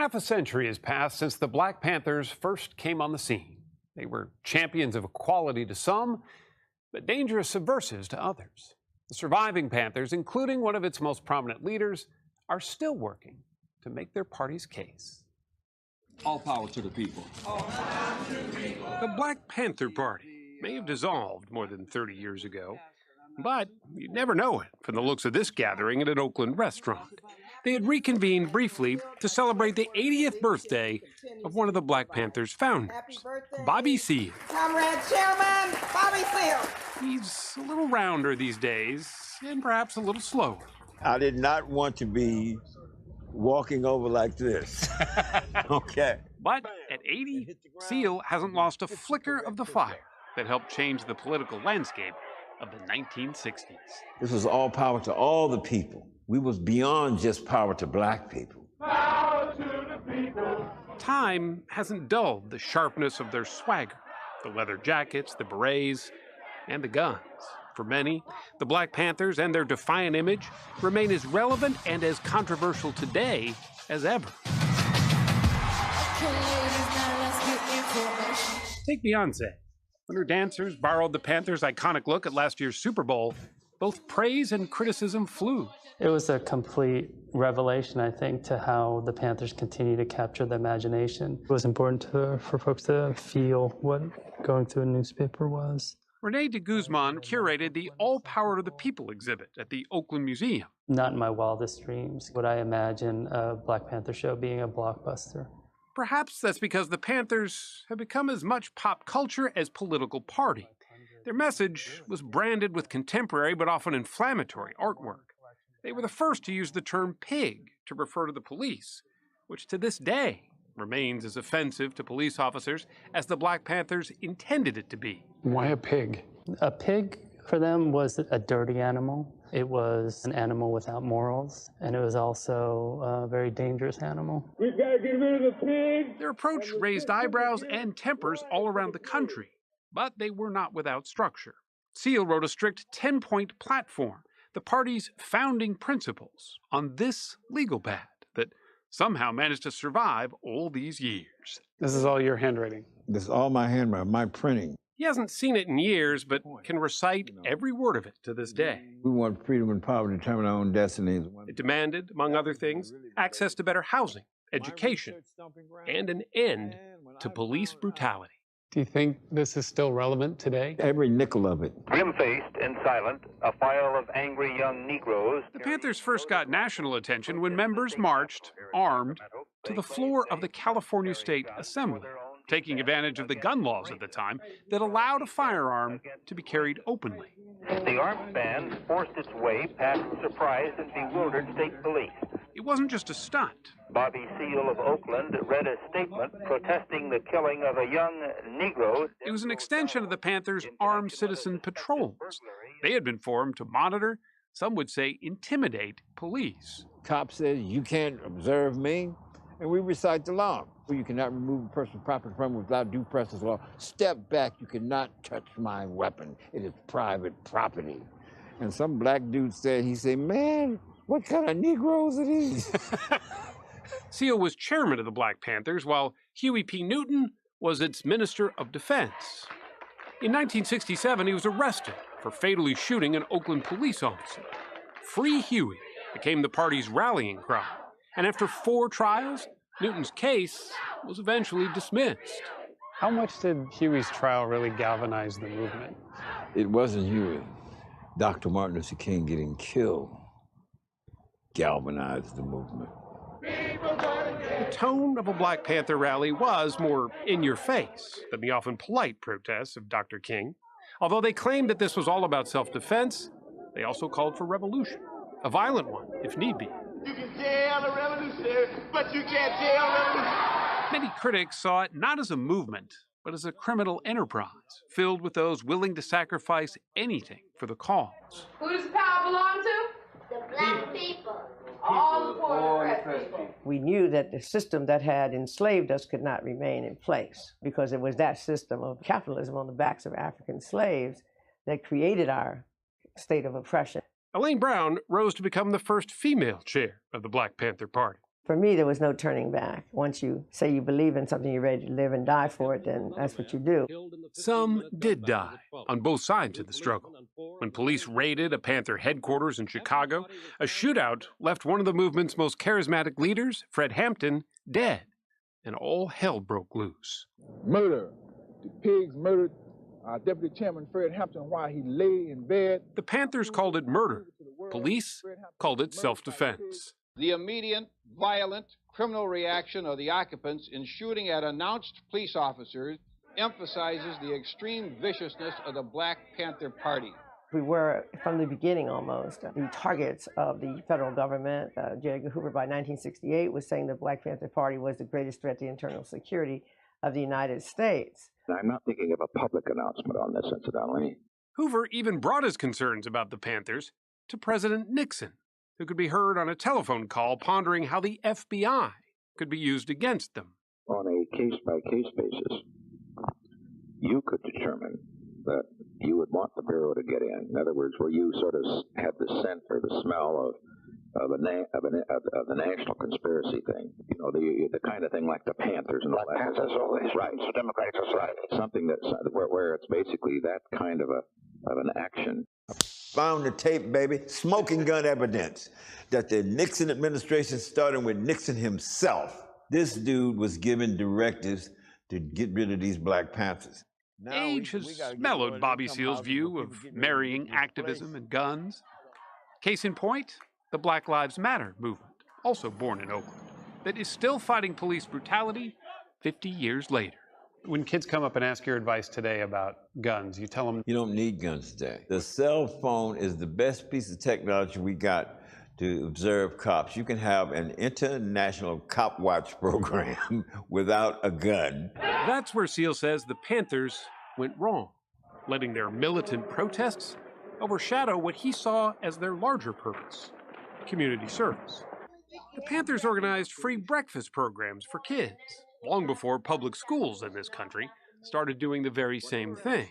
Half a century has passed since the Black Panthers first came on the scene. They were champions of equality to some, but dangerous subversives to others. The surviving Panthers, including one of its most prominent leaders, are still working to make their party's case. All power to the people. The Black Panther Party may have dissolved more than 30 years ago, but you'd never know it from the looks of this gathering at an Oakland restaurant. They had reconvened briefly to celebrate the 80th birthday of one of the Black Panthers' founders, Bobby Seale. Comrade Chairman, Bobby Seale. He's a little rounder these days, and perhaps a little slower. I did not want to be walking over like this. Okay. But at 80, Seale hasn't lost a flicker of the fire that helped change the political landscape of the 1960s. This was all power to all the people. We was beyond just power to black people. Power to the people. Time hasn't dulled the sharpness of their swagger, the leather jackets, the berets, and the guns. For many, the Black Panthers and their defiant image remain as relevant and as controversial today as ever. Take Beyonce. When her dancers borrowed the Panthers' iconic look at last year's Super Bowl, both praise and criticism flew. It was a complete revelation, I think, to how the Panthers continue to capture the imagination. It was important for folks to feel what going through a newspaper was. Renee de Guzman curated the All Power to the People exhibit at the Oakland Museum. Not in my wildest dreams would I imagine a Black Panther show being a blockbuster. Perhaps that's because the Panthers have become as much pop culture as political party. Their message was branded with contemporary but often inflammatory artwork. They were the first to use the term pig to refer to the police, which to this day remains as offensive to police officers as the Black Panthers intended it to be. Why a pig? A pig for them was a dirty animal. It was an animal without morals, and it was also a very dangerous animal. We've got to get rid of the pig! Their approach raised eyebrows and tempers all around the country, but they were not without structure. Seale wrote a strict 10-point platform, the party's founding principles, on this legal pad that somehow managed to survive all these years. This is all your handwriting. This is all my handwriting, my printing. He hasn't seen it in years, but can recite every word of it to this day. We want freedom and power to determine our own destinies. It demanded, among other things, access to better housing, education, and an end to police brutality. Do you think this is still relevant today? Every nickel of it. Grim-faced and silent, a file of angry young Negroes. The Panthers first got national attention when members marched, armed, to the floor of the California State Assembly, taking advantage of the gun laws at the time that allowed a firearm to be carried openly. The armed band forced its way past surprised and bewildered state police. It wasn't just a stunt. Bobby Seale of Oakland read a statement protesting the killing of a young Negro. It was an extension of the Panthers' armed citizen patrols. They had been formed to monitor, some would say intimidate, police. Cop says, you can't observe me, and we recite the law. You cannot remove a person's property from without due process law. Step back, you cannot touch my weapon. It is private property. And some black dude said, man, what kind of Negroes are these? Seale was chairman of the Black Panthers, while Huey P. Newton was its Minister of Defense. In 1967, he was arrested for fatally shooting an Oakland police officer. Free Huey became the party's rallying cry, and after 4 trials, Newton's case was eventually dismissed. How much did Huey's trial really galvanize the movement? It wasn't Huey. Dr. Martin Luther King getting killed galvanized the movement. The tone of a Black Panther rally was more in-your-face than the often polite protests of Dr. King. Although they claimed that this was all about self-defense, they also called for revolution, a violent one, if need be. You can jail a revolutionary, but you can't jail a revolutionary. Many critics saw it not as a movement, but as a criminal enterprise, filled with those willing to sacrifice anything for the cause. Who does power belong to? The black people. All the poor and oppressed people. We knew that the system that had enslaved us could not remain in place because it was that system of capitalism on the backs of African slaves that created our state of oppression. Elaine Brown rose to become the first female chair of the Black Panther Party. For me, there was no turning back. Once you say you believe in something, you're ready to live and die for it, then that's what you do. Some did die on both sides of the struggle. When police raided a Panther headquarters in Chicago, a shootout left one of the movement's most charismatic leaders, Fred Hampton, dead, and all hell broke loose. Murder. The pigs murdered Deputy Chairman Fred Hampton while he lay in bed. The Panthers called it murder. Police called it self-defense. The immediate, violent, criminal reaction of the occupants in shooting at announced police officers emphasizes the extreme viciousness of the Black Panther Party. We were, from the beginning almost, the targets of the federal government. J. Edgar Hoover, by 1968, was saying the Black Panther Party was the greatest threat to internal security of the United States. I'm not thinking of a public announcement on this, incidentally. Hoover even brought his concerns about the Panthers to President Nixon, who could be heard on a telephone call pondering how the FBI could be used against them. On a case-by-case basis, you could determine that you would want the Bureau to get in. In other words, where you sort of had the scent or the smell of the national conspiracy thing. You know, the kind of thing like the Panthers and all that. Black Panthers always right. So Democratic Society. Something where it's basically that kind of an action. Found the tape, baby. Smoking gun evidence that the Nixon administration, starting with Nixon himself, this dude was given directives to get rid of these Black Panthers. Age has mellowed Bobby Seale's view of marrying activism and guns. Case in point, the Black Lives Matter movement, also born in Oakland, that is still fighting police brutality 50 years later. When kids come up and ask your advice today about guns, you tell them you don't need guns today. The cell phone is the best piece of technology we got to observe cops. You can have an international cop watch program without a gun. That's where Seale says the Panthers went wrong, letting their militant protests overshadow what he saw as their larger purpose: community service. The Panthers organized free breakfast programs for kids, long before public schools in this country started doing the very same thing.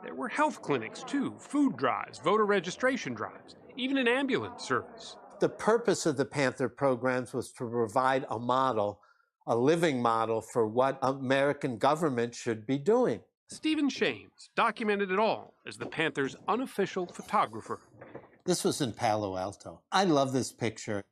There were health clinics too, food drives, voter registration drives, even an ambulance service. The purpose of the Panther programs was to provide a model, a living model for what American government should be doing. Stephen Shames documented it all as the Panthers' unofficial photographer. This was in Palo Alto. I love this picture.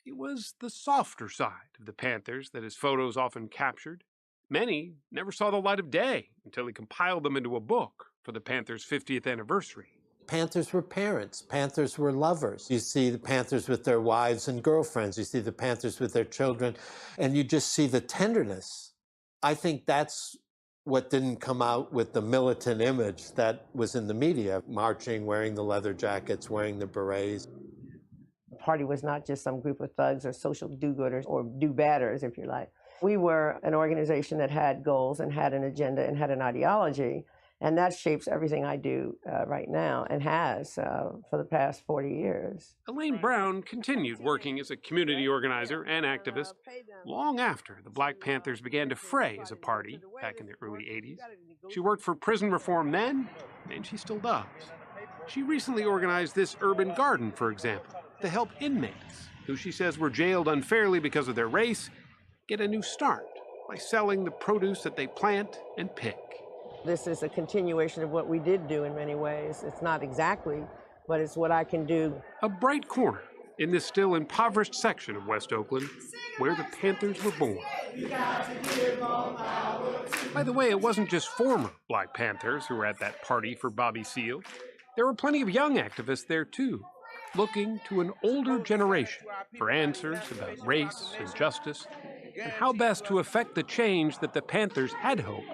It was the softer side of the Panthers that his photos often captured. Many never saw the light of day until he compiled them into a book for the Panthers' 50th anniversary. Panthers were parents. Panthers were lovers. You see the Panthers with their wives and girlfriends. You see the Panthers with their children, and you just see the tenderness. I think that's what didn't come out with the militant image that was in the media, marching, wearing the leather jackets, wearing the berets. The party was not just some group of thugs or social do-gooders or do-badders, if you like. We were an organization that had goals and had an agenda and had an ideology, and that shapes everything I do right now and has for the past 40 years. Elaine Brown continued working as a community organizer and activist long after the Black Panthers began to fray as a party back in the early 80s. She worked for prison reform then, and she still does. She recently organized this urban garden, for example, to help inmates who she says were jailed unfairly because of their race get a new start by selling the produce that they plant and pick. This is a continuation of what we did do in many ways. It's not exactly, but it's what I can do. A bright corner in this still impoverished section of West Oakland where the Panthers were born. By the way, it wasn't just former Black Panthers who were at that party for Bobby Seale. There were plenty of young activists there too, looking to an older generation for answers about race and justice and how best to effect the change that the Panthers had hoped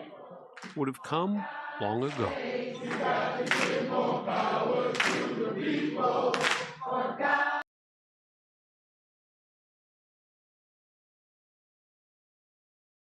would have come long ago.